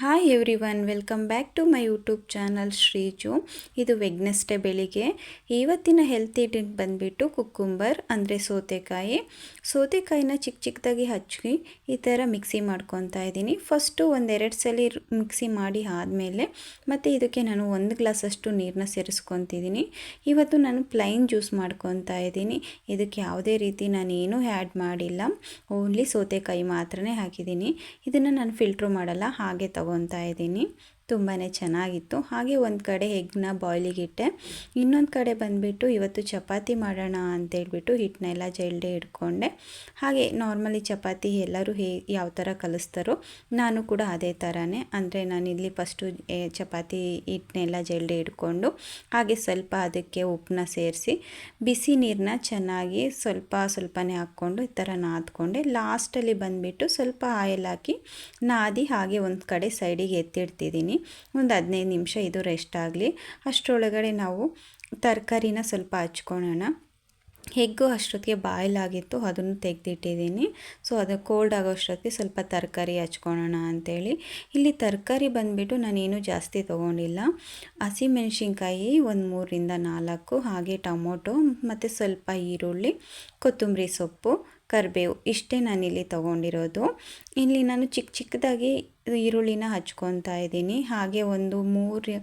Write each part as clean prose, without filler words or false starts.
Hi everyone, welcome back to my YouTube channel Sreeju. ಇದು Wednesday ಬೆಳಿಗ್ಗೆ. ಇವತ್ತಿನ ಹೆಲ್ತಿ ಡ್ರಿಂಕ್ ಬಂದುಬಿಟ್ಟು ಕುಕ್ಕುಂಬರ್ ಅಂದರೆ ಸೌತೆಕಾಯಿನ ಚಿಕ್ಕ ಚಿಕ್ಕದಾಗಿ ಹಚ್ಚಿ ಈ ಥರ ಮಿಕ್ಸಿ ಮಾಡ್ಕೊತಾ ಇದ್ದೀನಿ. ಫಸ್ಟು ಒಂದೆರಡು ಸಲ ಮಿಕ್ಸಿ ಮಾಡಿ ಆದಮೇಲೆ ಮತ್ತು ಇದಕ್ಕೆ ನಾನು 1 ಗ್ಲಾಸಷ್ಟು ನೀರನ್ನ ಸೇರಿಸ್ಕೊತಿದ್ದೀನಿ. ಇವತ್ತು ನಾನು ಪ್ಲೈನ್ ಜ್ಯೂಸ್ ಮಾಡ್ಕೊತಾ ಇದ್ದೀನಿ. ಇದಕ್ಕೆ ಯಾವುದೇ ರೀತಿ ನಾನೇನು ಆ್ಯಡ್ ಮಾಡಿಲ್ಲ, ಓನ್ಲಿ ಸೌತೆಕಾಯಿ ಮಾತ್ರನೇ ಹಾಕಿದ್ದೀನಿ. ಇದನ್ನು ನಾನು ಫಿಲ್ಟ್ರ್ ಮಾಡಲ್ಲ, ಹಾಗೆ ತಗೊತಾ ಇದ್ದೀನಿ. ತುಂಬಾ ಚೆನ್ನಾಗಿತ್ತು. ಹಾಗೆ ಒಂದು ಕಡೆ ಎಗ್ನ ಬಾಯ್ಲಿಗೆ ಇಟ್ಟೆ, ಇನ್ನೊಂದು ಕಡೆ ಬಂದುಬಿಟ್ಟು ಇವತ್ತು ಚಪಾತಿ ಮಾಡೋಣ ಅಂತೇಳ್ಬಿಟ್ಟು ಹಿಟ್ಟನ್ನೆಲ್ಲ ಜಲ್ಡಿ ಇಟ್ಕೊಂಡೆ. ಹಾಗೆ ನಾರ್ಮಲಿ ಚಪಾತಿ ಎಲ್ಲರೂ ಯಾವ ಥರ ಕಲಿಸ್ತಾರೋ ನಾನು ಕೂಡ ಅದೇ ಥರನೇ, ಅಂದರೆ ನಾನಿಲ್ಲಿ ಫಸ್ಟು ಚಪಾತಿ ಹಿಟ್ಟನ್ನೆಲ್ಲ ಜಲ್ಡಿ ಇಟ್ಕೊಂಡು ಹಾಗೆ ಸ್ವಲ್ಪ ಅದಕ್ಕೆ ಉಪ್ಪನ್ನ ಸೇರಿಸಿ ಬಿಸಿ ನೀರನ್ನ ಚೆನ್ನಾಗಿ ಸ್ವಲ್ಪನೇ ಹಾಕ್ಕೊಂಡು ಈ ಥರ ನಾದ್ಕೊಂಡೆ. ಲಾಸ್ಟಲ್ಲಿ ಬಂದುಬಿಟ್ಟು ಸ್ವಲ್ಪ ಆಯಿಲ್ ಹಾಕಿ ನಾದಿ ಹಾಗೆ ಒಂದು ಕಡೆ ಸೈಡಿಗೆ ಎತ್ತಿಡ್ತಿದ್ದೀನಿ. ಒಂದು 15 ನಿಮಿಷ ಇದು ರೆಸ್ಟ್ ಆಗಲಿ. ಅಷ್ಟರೊಳಗಡೆ ನಾವು ತರಕಾರಿನ ಸ್ವಲ್ಪ ಹಚ್ಕೊಳ್ಳೋಣ. ಎಗ್ಗು ಅಷ್ಟೊತ್ತಿಗೆ ಬಾಯ್ಲ್ ಆಗಿತ್ತು, ಅದನ್ನು ತೆಗೆದಿಟ್ಟಿದ್ದೀನಿ. ಸೊ ಅದು ಕೋಲ್ಡ್ ಆಗೋ ಅಷ್ಟೊತ್ತಿಗೆ ಸ್ವಲ್ಪ ತರಕಾರಿ ಹಚ್ಕೊಳ್ಳೋಣ ಅಂಥೇಳಿ. ಇಲ್ಲಿ ತರಕಾರಿ ಬಂದುಬಿಟ್ಟು ನಾನೇನು ಜಾಸ್ತಿ ತೊಗೊಂಡಿಲ್ಲ. ಹಸಿಮೆಣ್ಸಿನ್ಕಾಯಿ ಒಂದು 3ರಿಂದ 4, ಹಾಗೆ ಟೊಮೊಟೊ ಮತ್ತು ಸ್ವಲ್ಪ ಈರುಳ್ಳಿ, ಕೊತ್ತಂಬರಿ ಸೊಪ್ಪು, ಕರಿಬೇವು, ಇಷ್ಟೇ ನಾನಿಲ್ಲಿ ತೊಗೊಂಡಿರೋದು. ಇಲ್ಲಿ ನಾನು ಚಿಕ್ಕದಾಗಿ ಈರುಳ್ಳಿನ ಹಚ್ಕೊತಾ ಇದ್ದೀನಿ. ಹಾಗೆ ಒಂದು 3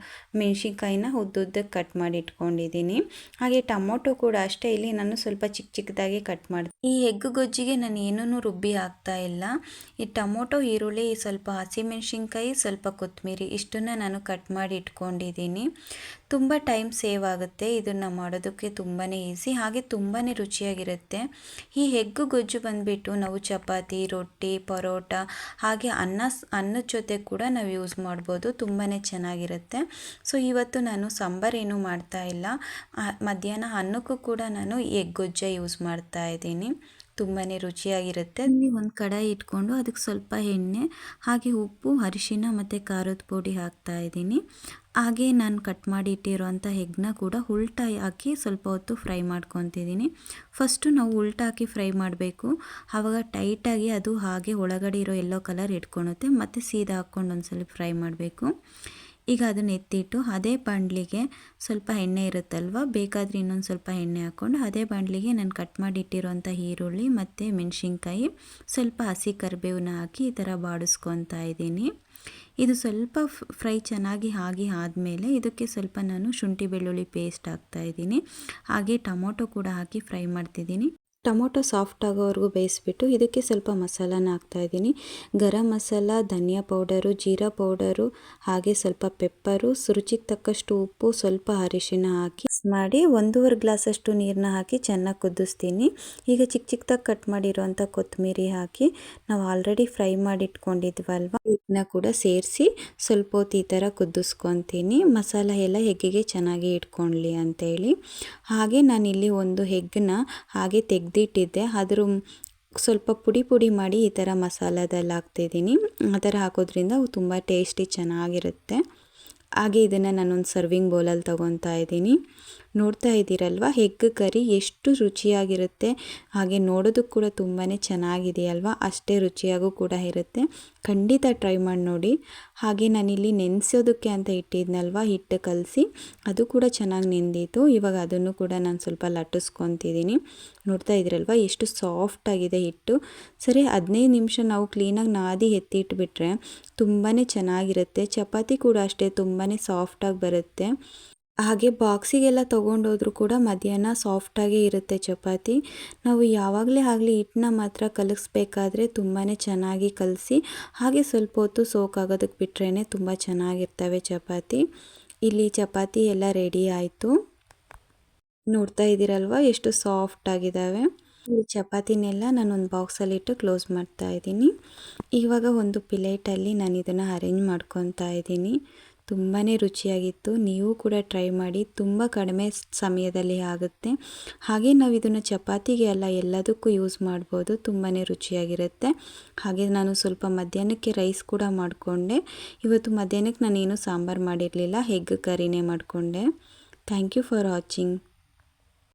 ಮೆಣಸಿನ್ಕಾಯಿನ ಉದ್ದುದ್ದಕ್ಕೆ ಕಟ್ ಮಾಡಿ ಇಟ್ಕೊಂಡಿದ್ದೀನಿ. ಹಾಗೆ ಟೊಮೊಟೊ ಕೂಡ ಅಷ್ಟೇ, ಇಲ್ಲಿ ನಾನು ಸ್ವಲ್ಪ ಚಿಕ್ಕದಾಗಿ ಕಟ್ ಮಾಡಿ. ಈ ಎಗ್ ಗೊಜ್ಜಿಗೆ ನಾನು ಏನೂ ರುಬ್ಬಿ ಹಾಕ್ತಾ ಇಲ್ಲ. ಈ ಟೊಮೊಟೊ, ಈರುಳ್ಳಿ, ಸ್ವಲ್ಪ ಹಸಿಮೆಣ್ಸಿನ್ಕಾಯಿ, ಸ್ವಲ್ಪ ಕೊತ್ತಂಬರಿ, ಇಷ್ಟನ್ನು ನಾನು ಕಟ್ ಮಾಡಿ ಇಟ್ಕೊಂಡಿದ್ದೀನಿ. ತುಂಬ ಟೈಮ್ ಸೇವ್ ಆಗುತ್ತೆ, ಇದನ್ನು ಮಾಡೋದಕ್ಕೆ ತುಂಬಾ ಈಸಿ, ಹಾಗೆ ತುಂಬಾ ರುಚಿಯಾಗಿರುತ್ತೆ. ಈ ಎಗ್ ಗೊಜ್ಜು ಬಂದುಬಿಟ್ಟು ನಾವು ಚಪಾತಿ, ರೊಟ್ಟಿ, ಪರೋಟ, ಹಾಗೆ ಅನ್ನದ ಜೊತೆ ಕೂಡ ನಾವು ಯೂಸ್ ಮಾಡ್ಬೋದು, ತುಂಬಾ ಚೆನ್ನಾಗಿರುತ್ತೆ. ಸೊ ಇವತ್ತು ನಾನು ಸಾಂಬಾರೇನು ಮಾಡ್ತಾ ಇಲ್ಲ, ಮಧ್ಯಾಹ್ನ ಅನ್ನಕ್ಕೂ ಕೂಡ ನಾನು ಎಗ್ ಗೊಜ್ಜೆ ಯೂಸ್ ಮಾಡ್ತಾ ಇದ್ದೀನಿ. ತುಂಬಾ ರುಚಿಯಾಗಿರುತ್ತೆ. ಇಲ್ಲಿ ಒಂದು ಕಡಾಯಿ ಇಟ್ಕೊಂಡು ಅದಕ್ಕೆ ಸ್ವಲ್ಪ ಎಣ್ಣೆ, ಹಾಗೆ ಉಪ್ಪು, ಅರಿಶಿನ ಮತ್ತು ಖಾರದ ಪುಡಿ ಹಾಕ್ತಾ ಇದ್ದೀನಿ. ಹಾಗೆ ನಾನು ಕಟ್ ಮಾಡಿ ಇಟ್ಟಿರೋಂಥ ಎಗ್ನ ಕೂಡ ಉಲ್ಟಾ ಹಾಕಿ ಸ್ವಲ್ಪ ಹೊತ್ತು ಫ್ರೈ ಮಾಡ್ಕೊತಿದ್ದೀನಿ. ಫಸ್ಟು ನಾವು ಉಲ್ಟಾ ಹಾಕಿ ಫ್ರೈ ಮಾಡಬೇಕು, ಆವಾಗ ಟೈಟಾಗಿ ಅದು ಹಾಗೆ ಒಳಗಡೆ ಇರೋ ಯೆಲ್ಲೋ ಕಲರ್ ಇಟ್ಕೊಳುತ್ತೆ. ಮತ್ತು ಸೀದಾ ಹಾಕ್ಕೊಂಡು ಒಂದ್ಸಲ ಫ್ರೈ ಮಾಡಬೇಕು. ಈಗ ಅದನ್ನು ಎತ್ತಿಟ್ಟು ಅದೇ ಬಾಣಲಿಗೆ ಸ್ವಲ್ಪ ಎಣ್ಣೆ ಇರುತ್ತಲ್ವ, ಬೇಕಾದರೆ ಇನ್ನೊಂದು ಸ್ವಲ್ಪ ಎಣ್ಣೆ ಹಾಕ್ಕೊಂಡು ಅದೇ ಬಾಣಲಿಗೆ ನಾನು ಕಟ್ ಮಾಡಿ ಇಟ್ಟಿರೋಂಥ ಈರುಳ್ಳಿ ಮತ್ತು ಮೆಣಸಿನ್ಕಾಯಿ, ಸ್ವಲ್ಪ ಹಸಿ ಕರಿಬೇವನ್ನ ಹಾಕಿ ಈ ಥರ ಬಾಡಿಸ್ಕೊತಾ ಇದ್ದೀನಿ. ಇದು ಸ್ವಲ್ಪ ಫ್ರೈ ಚೆನ್ನಾಗಿ ಆದಮೇಲೆ ಇದಕ್ಕೆ ಸ್ವಲ್ಪ ನಾನು ಶುಂಠಿ ಬೆಳ್ಳುಳ್ಳಿ ಪೇಸ್ಟ್ ಹಾಕ್ತಾಯಿದ್ದೀನಿ. ಹಾಗೆ ಟೊಮೊಟೊ ಕೂಡ ಹಾಕಿ ಫ್ರೈ ಮಾಡ್ತಿದ್ದೀನಿ. ಟೊಮೊಟೊ ಸಾಫ್ಟ್ ಆಗೋವರೆಗೂ ಬೇಯಿಸ್ಬಿಟ್ಟು ಇದಕ್ಕೆ ಸ್ವಲ್ಪ ಮಸಾಲಾನ ಹಾಕ್ತಾಯಿದ್ದೀನಿ. ಗರಂ ಮಸಾಲ, ಧನಿಯಾ ಪೌಡರು, ಜೀರಾ ಪೌಡರು, ಹಾಗೆ ಸ್ವಲ್ಪ ಪೆಪ್ಪರು, ರುಚಿಗೆ ತಕ್ಕಷ್ಟು ಉಪ್ಪು, ಸ್ವಲ್ಪ ಅರಿಶಿನ ಹಾಕಿ ಮಾಡಿ 1.5 ಗ್ಲಾಸಷ್ಟು ನೀರನ್ನ ಹಾಕಿ ಚೆನ್ನಾಗಿ ಕುದಿಸ್ತೀನಿ. ಈಗ ಚಿಕ್ಕದಾಗಿ ಕಟ್ ಮಾಡಿರೋಂಥ ಕೊತ್ತಂಬರಿ ಹಾಕಿ ನಾವು ಆಲ್ರೆಡಿ ಫ್ರೈ ಮಾಡಿ ಇಟ್ಕೊಂಡಿದ್ವಲ್ವ, ಇದನ್ನ ಕೂಡ ಸೇರಿಸಿ ಸ್ವಲ್ಪ ಹೊತ್ತು ಈ ಥರ ಕುದಿಸ್ಕೊತೀನಿ. ಮಸಾಲ ಎಲ್ಲ ಎಗ್ಗಿಗೆ ಚೆನ್ನಾಗಿ ಇಟ್ಕೊಳ್ಳಿ ಅಂತೇಳಿ. ಹಾಗೆ ನಾನಿಲ್ಲಿ ಒಂದು ಎಗ್ಗನ್ನ ಹಾಗೆ ತೆಗೆದಿಟ್ಟಿದ್ದೆ, ಅದ್ರ ಸ್ವಲ್ಪ ಪುಡಿ ಮಾಡಿ ಈ ಥರ ಮಸಾಲದಲ್ಲಿ ಹಾಕ್ತಿದ್ದೀನಿ. ಆ ಥರ ಹಾಕೋದ್ರಿಂದ ತುಂಬ ಟೇಸ್ಟಿ ಚೆನ್ನಾಗಿರುತ್ತೆ. ಹಾಗೆ ಇದನ್ನು ನಾನೊಂದು ಸರ್ವಿಂಗ್ ಬೌಲಲ್ಲಿ ತೊಗೊತಾ ಇದ್ದೀನಿ. ನೋಡ್ತಾ ಇದ್ದೀರಲ್ವ ಎಗ್ ಕರಿ ಎಷ್ಟು ರುಚಿಯಾಗಿರುತ್ತೆ, ಹಾಗೆ ನೋಡೋದಕ್ಕೆ ಕೂಡ ತುಂಬಾ ಚೆನ್ನಾಗಿದೆಯಲ್ವ, ಅಷ್ಟೇ ರುಚಿಯಾಗೂ ಕೂಡ ಇರುತ್ತೆ. ಖಂಡಿತ ಟ್ರೈ ಮಾಡಿ ನೋಡಿ. ಹಾಗೆ ನಾನಿಲ್ಲಿ ನೆನೆಸೋದಕ್ಕೆ ಅಂತ ಇಟ್ಟಿದ್ನಲ್ವ, ಹಿಟ್ಟು ಕಲಸಿ ಅದು ಕೂಡ ಚೆನ್ನಾಗಿ ನೆಂದಿತ್ತು. ಇವಾಗ ಅದನ್ನು ಕೂಡ ನಾನು ಸ್ವಲ್ಪ ಲಟ್ಟಿಸ್ಕೊತಿದ್ದೀನಿ. ನೋಡ್ತಾ ಇದ್ದೀರಲ್ವ ಎಷ್ಟು ಸಾಫ್ಟಾಗಿದೆ ಹಿಟ್ಟು. ಸರಿ 15 ನಿಮಿಷ ನಾವು ಕ್ಲೀನಾಗಿ ನಾದಿ ಎತ್ತಿಟ್ಬಿಟ್ರೆ ತುಂಬಾ ಚೆನ್ನಾಗಿರುತ್ತೆ. ಚಪಾತಿ ಕೂಡ ಅಷ್ಟೇ ತುಂಬಾ ಸಾಫ್ಟಾಗಿ ಬರುತ್ತೆ. ಹಾಗೆ ಬಾಕ್ಸಿಗೆಲ್ಲ ತೊಗೊಂಡೋದ್ರೂ ಕೂಡ ಮಧ್ಯಾಹ್ನ ಸಾಫ್ಟಾಗೇ ಇರುತ್ತೆ ಚಪಾತಿ. ನಾವು ಯಾವಾಗಲೇ ಆಗಲಿ ಹಿಟ್ಟನ್ನ ಮಾತ್ರ ಕಲಗಿಸ್ಬೇಕಾದ್ರೆ ತುಂಬಾ ಚೆನ್ನಾಗಿ ಕಲಸಿ ಹಾಗೆ ಸ್ವಲ್ಪ ಹೊತ್ತು ಸೋಕ್ ಆಗೋದಕ್ಕೆ ಬಿಟ್ರೇ ತುಂಬ ಚೆನ್ನಾಗಿರ್ತವೆ ಚಪಾತಿ. ಇಲ್ಲಿ ಚಪಾತಿ ಎಲ್ಲ ರೆಡಿ ಆಯಿತು. ನೋಡ್ತಾ ಇದ್ದೀರಲ್ವ ಎಷ್ಟು ಸಾಫ್ಟಾಗಿದ್ದಾವೆ. ಈ ಚಪಾತಿನೆಲ್ಲ ನಾನೊಂದು ಬಾಕ್ಸಲ್ಲಿಟ್ಟು ಕ್ಲೋಸ್ ಮಾಡ್ತಾ ಇದ್ದೀನಿ. ಇವಾಗ ಒಂದು ಪ್ಲೇಟಲ್ಲಿ ನಾನು ಇದನ್ನು ಅರೇಂಜ್ ಮಾಡ್ಕೊತಾ ಇದ್ದೀನಿ. ತುಂಬಾ ರುಚಿಯಾಗಿತ್ತು. ನೀವು ಕೂಡ ಟ್ರೈ ಮಾಡಿ, ತುಂಬ ಕಡಿಮೆ ಸಮಯದಲ್ಲಿ ಆಗುತ್ತೆ. ಹಾಗೆ ನಾವು ಇದನ್ನು ಚಪಾತಿಗೆ ಅಲ್ಲ ಎಲ್ಲದಕ್ಕೂ ಯೂಸ್ ಮಾಡ್ಬೋದು, ತುಂಬಾ ರುಚಿಯಾಗಿರುತ್ತೆ. ಹಾಗೆ ನಾನು ಸ್ವಲ್ಪ ಮಧ್ಯಾಹ್ನಕ್ಕೆ ರೈಸ್ ಕೂಡ ಮಾಡಿಕೊಂಡೆ. ಇವತ್ತು ಮಧ್ಯಾಹ್ನಕ್ಕೆ ನಾನೇನು ಸಾಂಬಾರು ಮಾಡಿರಲಿಲ್ಲ, ಎಗ್ ಕರಿನೇ ಮಾಡಿಕೊಂಡೆ. Thank you for watching.